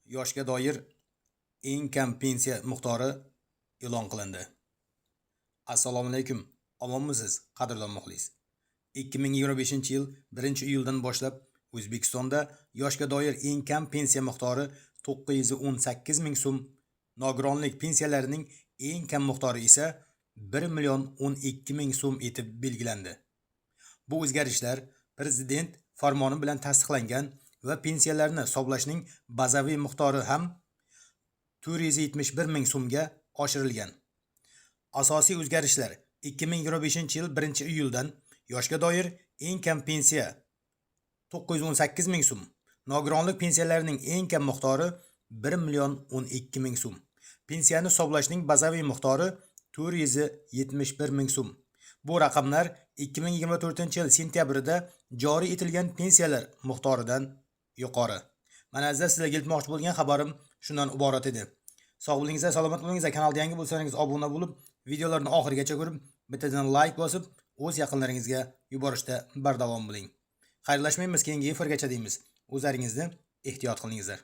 yoshga doir eng kam pensiya miqdori e'lon qilindi. Assalomu alaykum. Omonmisiz, qadrdon muxlis? 2025-yil 1-iyuldan boshlab O'zbekistonda yoshga doir eng kam pensiya miqdori 918 ming so'm, nogironlik pensiyalarining eng kam miqdori esa 1,12 million so'm etib belgilandi. Bu o'zgarishlar Prezident farmoni bilan tasdiqlangan va pensiyalarni hisoblashning bazaviy miqdori ham 471 ming so'mga oshirilgan. Asosiy o'zgarishlar 2025-yil 1-iyuldan yoshga doir eng kam pensiya 918 ming so'm, nogironlik pensiyalarining eng kam miqdori 1,12 million so'm. Pensiyani hisoblashning bazaviy miqdori 471 ming so'm. Bu raqamlar 2024-yil sentyabrida joriy etilgan pensiyalar miqdoridan yuqori. Mana sizlar sizlarga aytmoqchi bo'lgan xabarim shundan iborat edi. Sog' bo'lingizlar, salomat bo'lingizlar. Kanalga yangi bo'lsangiz obuna bo'lib, videolarni oxirigacha ko'rib, bittadan like bosib, o'z yaqinlaringizga yuborishda bardavom bo'ling. Xayrlashmaymiz, keyingi efirgacha deymiz. O'zlaringizni ehtiyot qilingizlar.